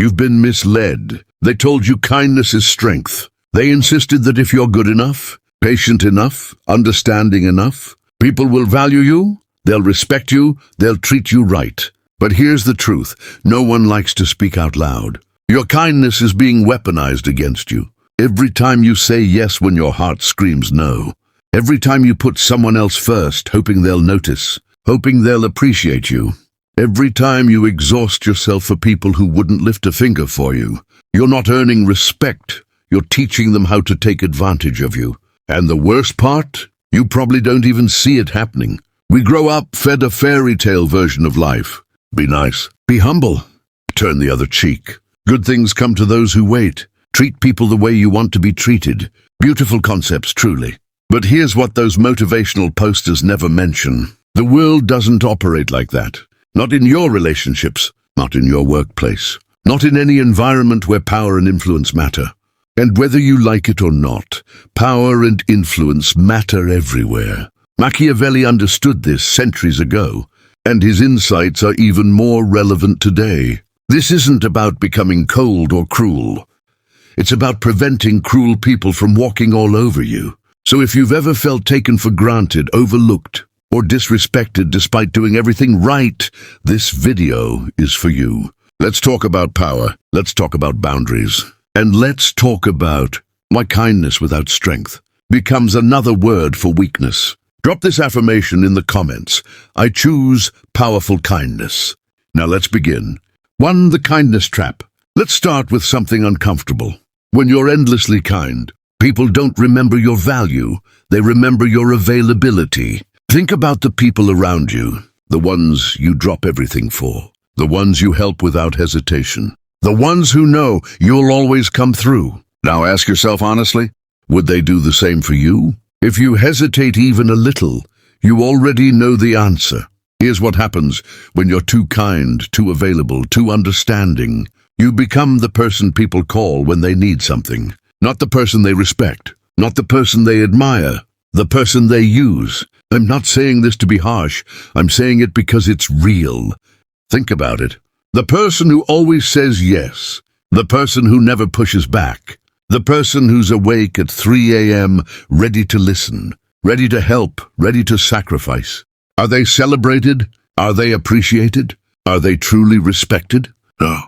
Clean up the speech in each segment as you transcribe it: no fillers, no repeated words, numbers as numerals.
You've been misled. They told you kindness is strength. They insisted that if you're good enough, patient enough, understanding enough, people will value you, they'll respect you, they'll treat you right. But here's the truth. No one likes to speak out loud. Your kindness is being weaponized against you. Every time you say yes when your heart screams no. Every time you put someone else first, hoping they'll notice, hoping they'll appreciate you. Every time you exhaust yourself for people who wouldn't lift a finger for you. You're not earning respect. You're teaching them how to take advantage of you. And the worst part? You probably don't even see it happening. We grow up fed a fairy tale version of life. Be nice. Be humble. Turn the other cheek. Good things come to those who wait. Treat people the way you want to be treated. Beautiful concepts, truly. But here's what those motivational posters never mention. The world doesn't operate like that. Not in your relationships. Not in your workplace. Not in any environment where power and influence matter. And whether you like it or not, power and influence matter everywhere. Machiavelli understood this centuries ago, and his insights are even more relevant today. This isn't about becoming cold or cruel. It's about preventing cruel people from walking all over you. So if you've ever felt taken for granted, overlooked, or disrespected despite doing everything right, this video is for you. Let's talk about power. Let's talk about boundaries. And let's talk about why kindness without strength becomes another word for weakness. Drop this affirmation in the comments. I choose powerful kindness. Now let's begin. 1. The kindness trap. Let's start with something uncomfortable. When you're endlessly kind, people don't remember your value. They remember your availability. Think about the people around you, the ones you drop everything for, the ones you help without hesitation, the ones who know you'll always come through. Now ask yourself honestly, would they do the same for you? If you hesitate even a little, you already know the answer. Here's what happens when you're too kind, too available, too understanding. You become the person people call when they need something. Not the person they respect, not the person they admire, the person they use. I'm not saying this to be harsh. I'm saying it because it's real. Think about it. The person who always says yes. The person who never pushes back. The person who's awake at 3 a.m., ready to listen, ready to help, ready to sacrifice. Are they celebrated? Are they appreciated? Are they truly respected? No.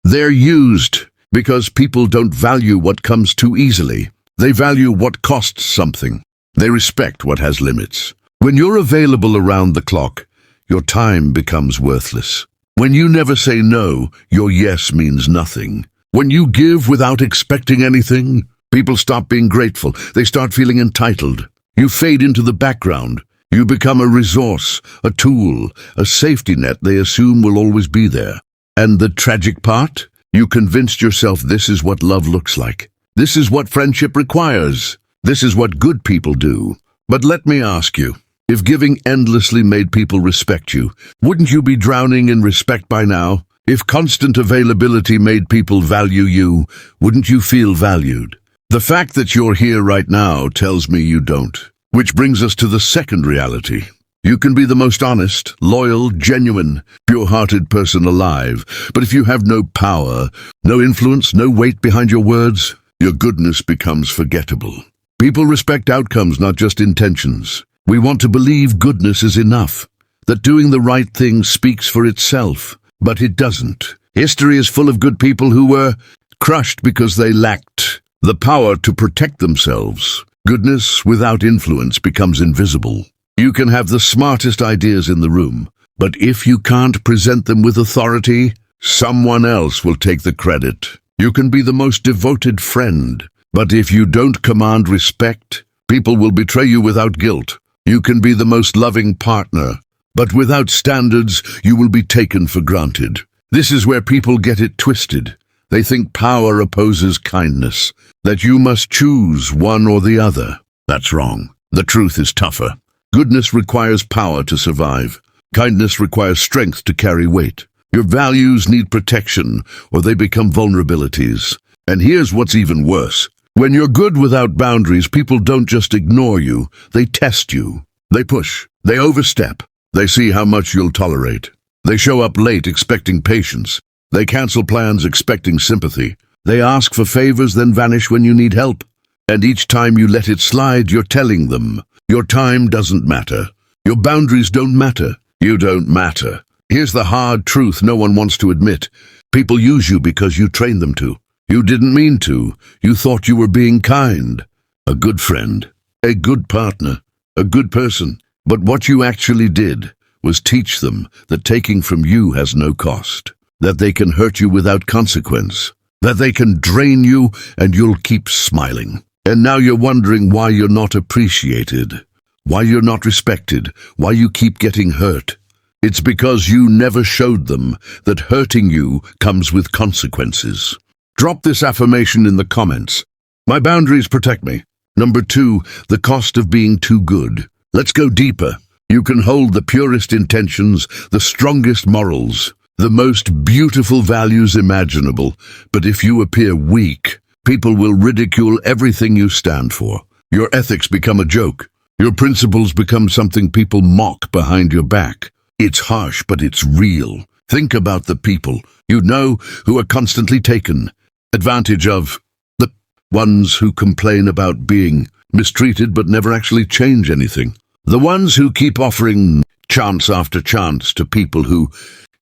They're used because people don't value what comes too easily. They value what costs something. They respect what has limits. When you're available around the clock, your time becomes worthless. When you never say no, your yes means nothing. When you give without expecting anything, people stop being grateful. They start feeling entitled. You fade into the background. You become a resource, a tool, a safety net they assume will always be there. And the tragic part? You convinced yourself this is what love looks like. This is what friendship requires. This is what good people do. But let me ask you, if giving endlessly made people respect you, wouldn't you be drowning in respect by now? If constant availability made people value you, wouldn't you feel valued? The fact that you're here right now tells me you don't. Which brings us to the second reality. You can be the most honest, loyal, genuine, pure-hearted person alive, but if you have no power, no influence, no weight behind your words, your goodness becomes forgettable. People respect outcomes, not just intentions. We want to believe goodness is enough, that doing the right thing speaks for itself, but it doesn't. History is full of good people who were crushed because they lacked the power to protect themselves. Goodness without influence becomes invisible. You can have the smartest ideas in the room, but if you can't present them with authority, someone else will take the credit. You can be the most devoted friend, but if you don't command respect, people will betray you without guilt. You can be the most loving partner, but without standards, you will be taken for granted. This is where people get it twisted. They think power opposes kindness, that you must choose one or the other. That's wrong. The truth is tougher. Goodness requires power to survive. Kindness requires strength to carry weight. Your values need protection, or they become vulnerabilities. And here's what's even worse. When you're good without boundaries, people don't just ignore you, they test you. They push. They overstep. They see how much you'll tolerate. They show up late expecting patience. They cancel plans expecting sympathy. They ask for favors, then vanish when you need help. And each time you let it slide, you're telling them, your time doesn't matter. Your boundaries don't matter. You don't matter. Here's the hard truth no one wants to admit. People use you because you train them to. You didn't mean to. You thought you were being kind. A good friend. A good partner. A good person. But what you actually did was teach them that taking from you has no cost. That they can hurt you without consequence. That they can drain you and you'll keep smiling. And now you're wondering why you're not appreciated. Why you're not respected. Why you keep getting hurt. It's because you never showed them that hurting you comes with consequences. Drop this affirmation in the comments. My boundaries protect me. Number 2, the cost of being too good. Let's go deeper. You can hold the purest intentions, the strongest morals, the most beautiful values imaginable, but if you appear weak, people will ridicule everything you stand for. Your ethics become a joke. Your principles become something people mock behind your back. It's harsh, but it's real. Think about the people you know who are constantly taken advantage of, the ones who complain about being mistreated but never actually change anything. The ones who keep offering chance after chance to people who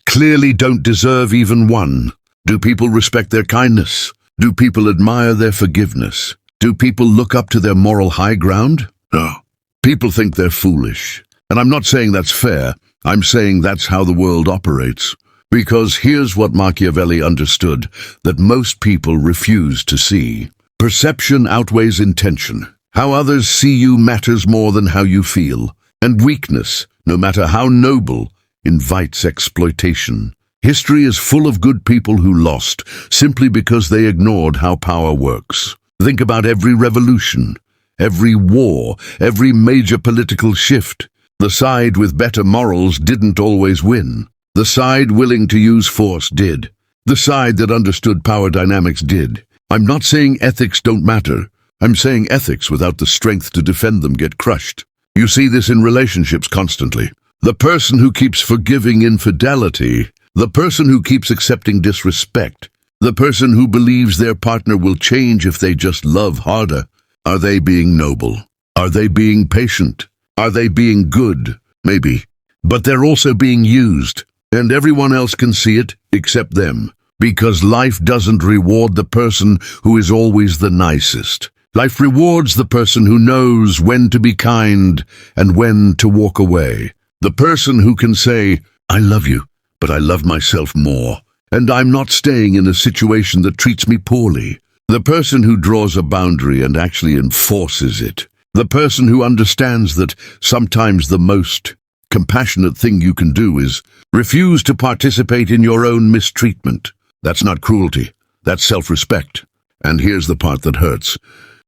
clearly don't deserve even one. Do people respect their kindness? Do people admire their forgiveness? Do people look up to their moral high ground? No. People think they're foolish. And I'm not saying that's fair. I'm saying that's how the world operates. Because here's what Machiavelli understood that most people refuse to see. Perception outweighs intention. How others see you matters more than how you feel. And weakness, no matter how noble, invites exploitation. History is full of good people who lost simply because they ignored how power works. Think about every revolution, every war, every major political shift. The side with better morals didn't always win. The side willing to use force did. The side that understood power dynamics did. I'm not saying ethics don't matter. I'm saying ethics without the strength to defend them get crushed. You see this in relationships constantly. The person who keeps forgiving infidelity, the person who keeps accepting disrespect, the person who believes their partner will change if they just love harder. Are they being noble? Are they being patient? Are they being good? Maybe. But they're also being used, and everyone else can see it except them. Because life doesn't reward the person who is always the nicest. Life rewards the person who knows when to be kind and when to walk away. The person who can say, I love you, but I love myself more, and I'm not staying in a situation that treats me poorly. The person who draws a boundary and actually enforces it. The person who understands that sometimes the most compassionate thing you can do is refuse to participate in your own mistreatment. That's not cruelty. That's self-respect. And here's the part that hurts.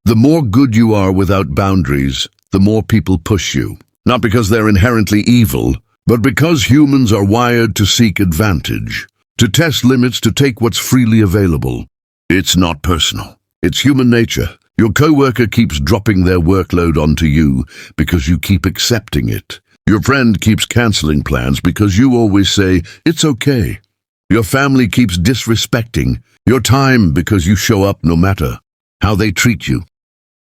The more good you are without boundaries, the more people push you. Not because they're inherently evil, but because humans are wired to seek advantage, to test limits, to take what's freely available. It's not personal. It's human nature. Your coworker keeps dropping their workload onto you because you keep accepting it. Your friend keeps canceling plans because you always say, it's okay. Your family keeps disrespecting your time because you show up no matter how they treat you.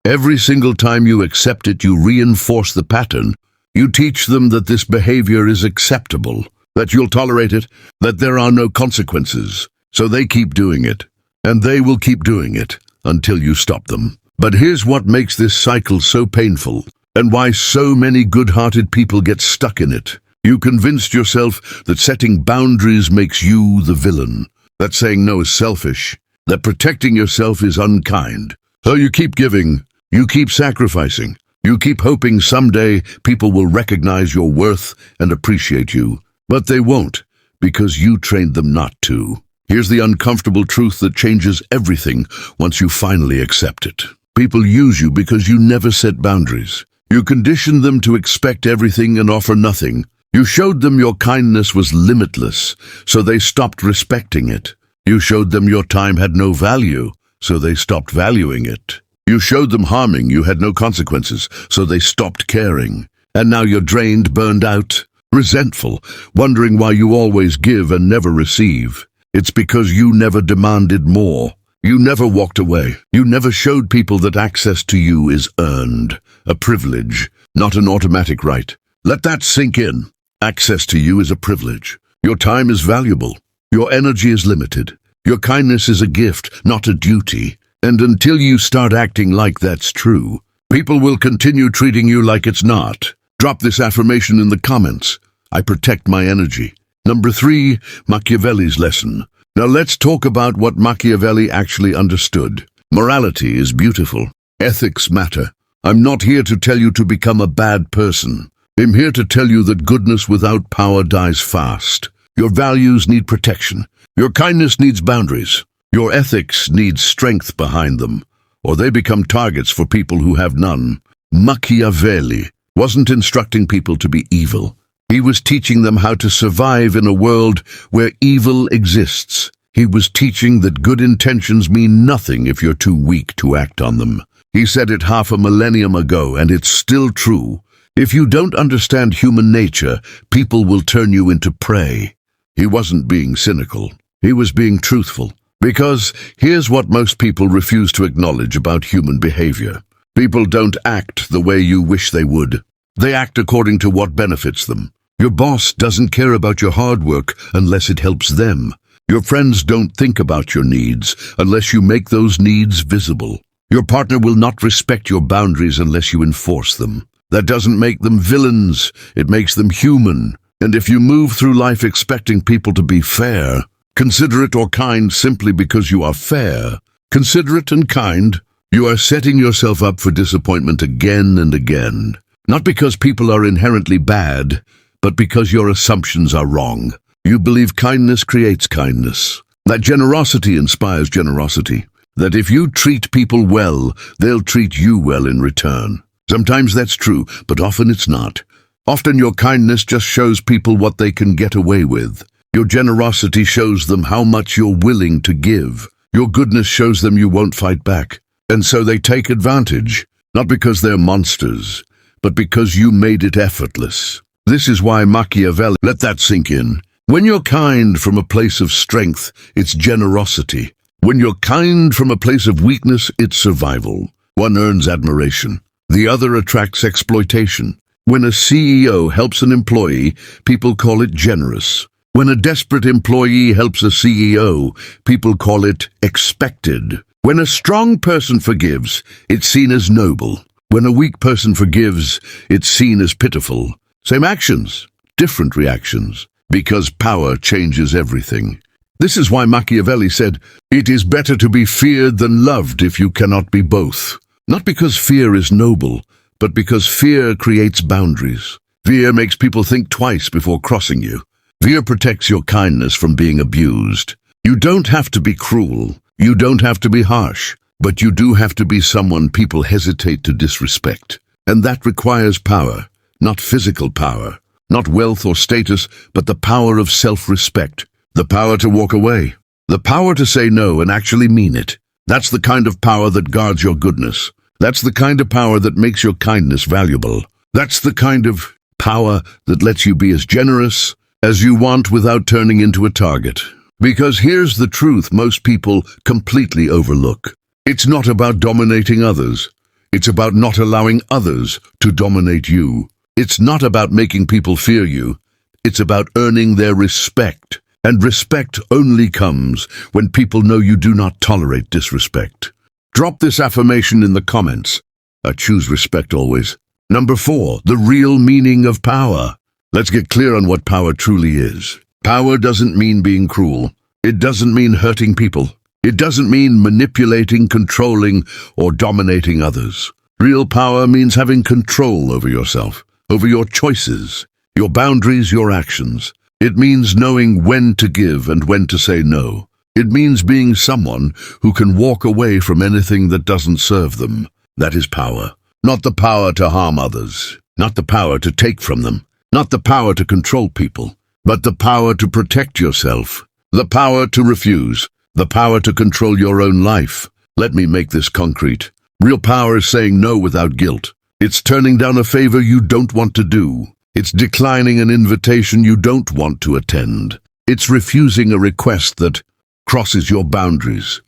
Every single time you accept it, you reinforce the pattern. You teach them that this behavior is acceptable, that you'll tolerate it, that there are no consequences. So they keep doing it, and they will keep doing it until you stop them. But here's what makes this cycle so painful, and why so many good-hearted people get stuck in it. You convinced yourself that setting boundaries makes you the villain, that saying no is selfish, that protecting yourself is unkind. So you keep giving, you keep sacrificing, you keep hoping someday people will recognize your worth and appreciate you. But they won't, because you trained them not to. Here's the uncomfortable truth that changes everything once you finally accept it. People use you because you never set boundaries. You conditioned them to expect everything and offer nothing. You showed them your kindness was limitless, so they stopped respecting it. You showed them your time had no value, so they stopped valuing it. You showed them harming you had no consequences, so they stopped caring. And now you're drained, burned out, resentful, wondering why you always give and never receive. It's because you never demanded more. You never walked away. You never showed people that access to you is earned, a privilege, not an automatic right. Let that sink in. Access to you is a privilege. Your time is valuable. Your energy is limited. Your kindness is a gift, not a duty. And until you start acting like that's true, people will continue treating you like it's not. Drop this affirmation in the comments. I protect my energy. Number 3, Machiavelli's lesson. Now let's talk about what Machiavelli actually understood. Morality is beautiful. Ethics matter. I'm not here to tell you to become a bad person. I'm here to tell you that goodness without power dies fast. Your values need protection. Your kindness needs boundaries. Your ethics need strength behind them, or they become targets for people who have none. Machiavelli wasn't instructing people to be evil. He was teaching them how to survive in a world where evil exists. He was teaching that good intentions mean nothing if you're too weak to act on them. He said it half a millennium ago, and it's still true. If you don't understand human nature, people will turn you into prey. He wasn't being cynical. He was being truthful. Because here's what most people refuse to acknowledge about human behavior. People don't act the way you wish they would. They act according to what benefits them. Your boss doesn't care about your hard work unless it helps them. Your friends don't think about your needs unless you make those needs visible. Your partner will not respect your boundaries unless you enforce them. That doesn't make them villains, it makes them human. And if you move through life expecting people to be fair, considerate or kind simply because you are fair, considerate and kind, you are setting yourself up for disappointment again and again. Not because people are inherently bad, but because your assumptions are wrong. You believe kindness creates kindness, that generosity inspires generosity, that if you treat people well, they'll treat you well in return. Sometimes that's true, but often it's not. Often your kindness just shows people what they can get away with. Your generosity shows them how much you're willing to give. Your goodness shows them you won't fight back. And so they take advantage, not because they're monsters, but because you made it effortless. This is why Machiavelli, let that sink in. When you're kind from a place of strength, it's generosity. When you're kind from a place of weakness, it's survival. One earns admiration. The other attracts exploitation. When a CEO helps an employee, people call it generous. When a desperate employee helps a CEO, people call it expected. When a strong person forgives, it's seen as noble. When a weak person forgives, it's seen as pitiful. Same actions, different reactions, because power changes everything. This is why Machiavelli said, "It is better to be feared than loved if you cannot be both." Not because fear is noble, but because fear creates boundaries. Fear makes people think twice before crossing you. Fear protects your kindness from being abused. You don't have to be cruel. You don't have to be harsh. But you do have to be someone people hesitate to disrespect. And that requires power, not physical power, not wealth or status, but the power of self-respect. The power to walk away. The power to say no and actually mean it. That's the kind of power that guards your goodness. That's the kind of power that makes your kindness valuable. That's the kind of power that lets you be as generous as you want without turning into a target. Because here's the truth most people completely overlook. It's not about dominating others. It's about not allowing others to dominate you. It's not about making people fear you. It's about earning their respect. And respect only comes when people know you do not tolerate disrespect. Drop this affirmation in the comments. I choose respect always. Number 4, the real meaning of power. Let's get clear on what power truly is. Power doesn't mean being cruel. It doesn't mean hurting people. It doesn't mean manipulating, controlling, or dominating others. Real power means having control over yourself, over your choices, your boundaries, your actions. It means knowing when to give and when to say no. It means being someone who can walk away from anything that doesn't serve them. That is power. Not the power to harm others, not the power to take from them, not the power to control people, but the power to protect yourself, the power to refuse, the power to control your own life. Let me make this concrete. Real power is saying no without guilt. It's turning down a favor you don't want to do. It's declining an invitation you don't want to attend. It's refusing a request that crosses your boundaries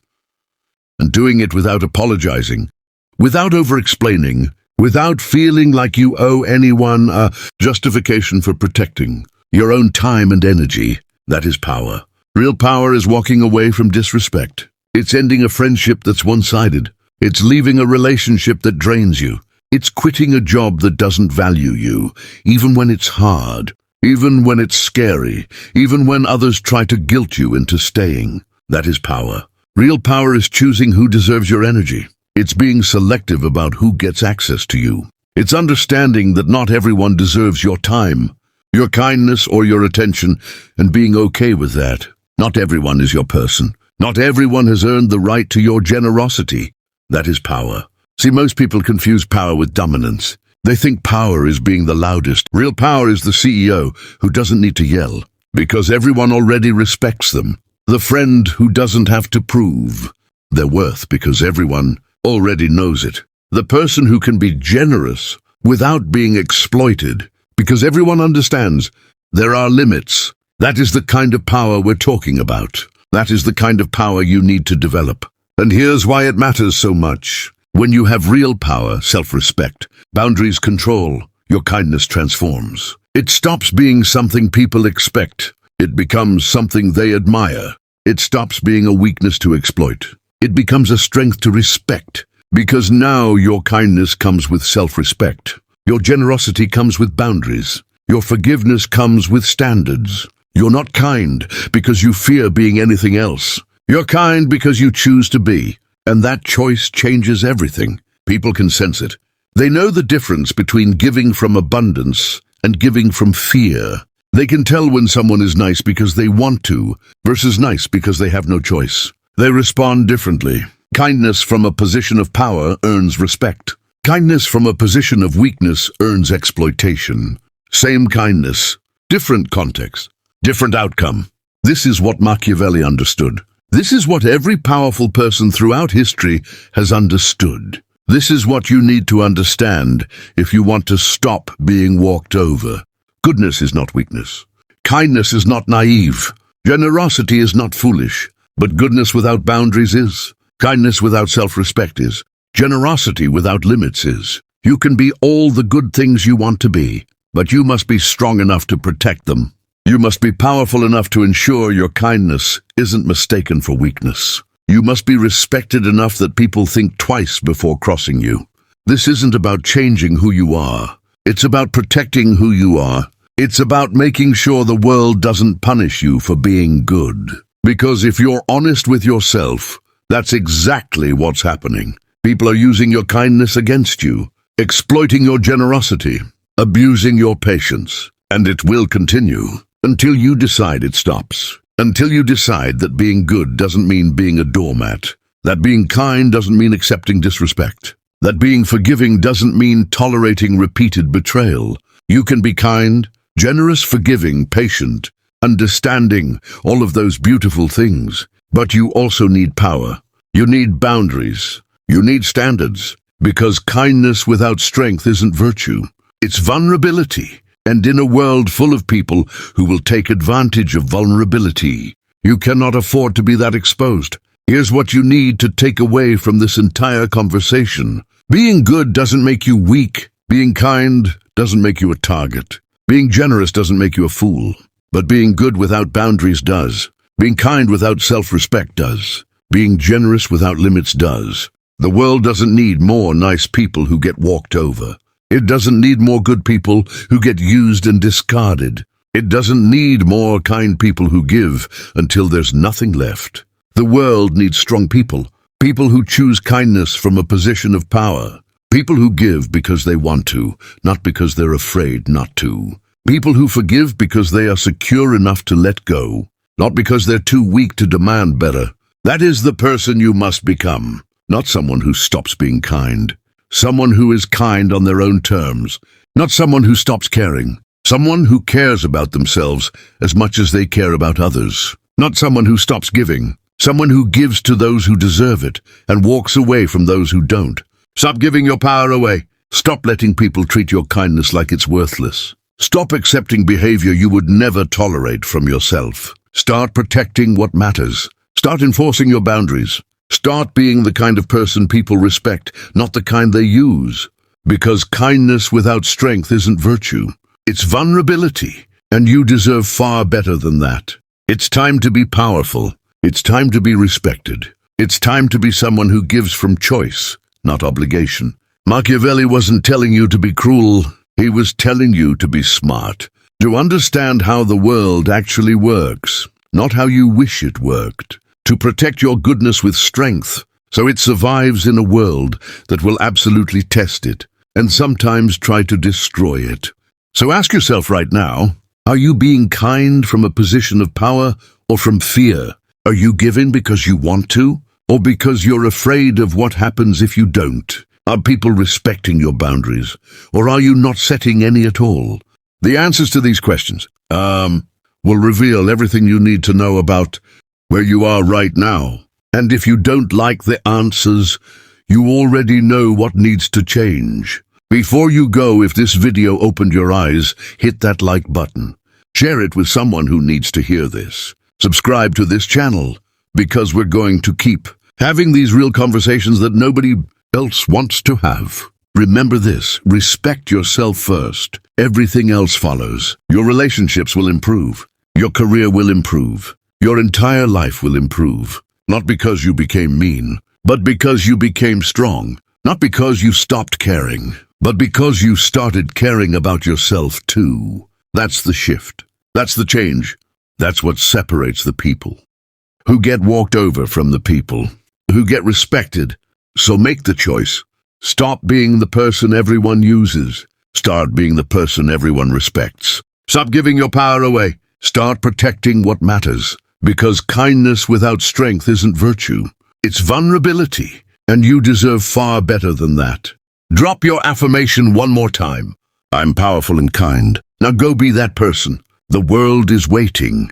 and doing it without apologizing, without over-explaining, without feeling like you owe anyone a justification for protecting your own time and energy. That is power. Real power is walking away from disrespect. It's ending a friendship that's one-sided. It's leaving a relationship that drains you. It's quitting a job that doesn't value you, even when it's hard, even when it's scary, even when others try to guilt you into staying. That is power. Real power is choosing who deserves your energy. It's being selective about who gets access to you. It's understanding that not everyone deserves your time, your kindness, or your attention, and being okay with that. Not everyone is your person. Not everyone has earned the right to your generosity. That is power. See, most people confuse power with dominance. They think power is being the loudest. Real power is the CEO who doesn't need to yell, because everyone already respects them. The friend who doesn't have to prove their worth because everyone already knows it. The person who can be generous without being exploited because everyone understands there are limits. That is the kind of power we're talking about. That is the kind of power you need to develop. And here's why it matters so much. When you have real power, self-respect, boundaries, control, your kindness transforms. It stops being something people expect. It becomes something they admire. It stops being a weakness to exploit. It becomes a strength to respect, because now your kindness comes with self-respect. Your generosity comes with boundaries. Your forgiveness comes with standards. You're not kind because you fear being anything else. You're kind because you choose to be. And that choice changes everything. People can sense it. They know the difference between giving from abundance and giving from fear. They can tell when someone is nice because they want to, versus nice because they have no choice. They respond differently. Kindness from a position of power earns respect. Kindness from a position of weakness earns exploitation. Same kindness, different context, different outcome. This is what Machiavelli understood. This is what every powerful person throughout history has understood. This is what you need to understand if you want to stop being walked over. Goodness is not weakness. Kindness is not naive. Generosity is not foolish. But goodness without boundaries is. Kindness without self-respect is. Generosity without limits is. You can be all the good things you want to be, but you must be strong enough to protect them. You must be powerful enough to ensure your kindness isn't mistaken for weakness. You must be respected enough that people think twice before crossing you. This isn't about changing who you are. It's about protecting who you are. It's about making sure the world doesn't punish you for being good. Because if you're honest with yourself, that's exactly what's happening. People are using your kindness against you, exploiting your generosity, abusing your patience, and it will continue. Until you decide it stops. Until you decide that being good doesn't mean being a doormat. That being kind doesn't mean accepting disrespect. That being forgiving doesn't mean tolerating repeated betrayal. You can be kind, generous, forgiving, patient, understanding, all of those beautiful things. But you also need power. You need boundaries. You need standards. Because kindness without strength isn't virtue. It's vulnerability. And in a world full of people who will take advantage of vulnerability, you cannot afford to be that exposed. Here's what you need to take away from this entire conversation. Being good doesn't make you weak. Being kind doesn't make you a target. Being generous doesn't make you a fool. But being good without boundaries does. Being kind without self-respect does. Being generous without limits does. The world doesn't need more nice people who get walked over. It doesn't need more good people who get used and discarded. It doesn't need more kind people who give until there's nothing left. The world needs strong people, people who choose kindness from a position of power, people who give because they want to, not because they're afraid not to, people who forgive because they are secure enough to let go, not because they're too weak to demand better. That is the person you must become, not someone who stops being kind. Someone who is kind on their own terms, not someone who stops caring. Someone who cares about themselves as much as they care about others. Not someone who stops giving. Someone who gives to those who deserve it and walks away from those who don't. Stop giving your power away. Stop letting people treat your kindness like it's worthless. Stop accepting behavior you would never tolerate from yourself. Start protecting what matters. Start enforcing your boundaries. Start being the kind of person people respect, not the kind they use. Because kindness without strength isn't virtue. It's vulnerability, and you deserve far better than that. It's time to be powerful. It's time to be respected. It's time to be someone who gives from choice, not obligation. Machiavelli wasn't telling you to be cruel. He was telling you to be smart. To understand how the world actually works, not how you wish it worked. To protect your goodness with strength, so it survives in a world that will absolutely test it, and sometimes try to destroy it. So ask yourself right now, are you being kind from a position of power or from fear? Are you giving because you want to, or because you're afraid of what happens if you don't? Are people respecting your boundaries, or are you not setting any at all? The answers to these questions will reveal everything you need to know about where you are right now. And if you don't like the answers, you already know what needs to change. Before you go, if this video opened your eyes, hit that like button. Share it with someone who needs to hear this. Subscribe to this channel, because we're going to keep having these real conversations that nobody else wants to have. Remember this, respect yourself first. Everything else follows. Your relationships will improve. Your career will improve. Your entire life will improve. Not because you became mean, but because you became strong. Not because you stopped caring, but because you started caring about yourself too. That's the shift. That's the change. That's what separates the people who get walked over from the people who get respected. So make the choice. Stop being the person everyone uses. Start being the person everyone respects. Stop giving your power away. Start protecting what matters. Because kindness without strength isn't virtue. It's vulnerability, and you deserve far better than that. Drop your affirmation one more time. I'm powerful and kind. Now go be that person. The world is waiting.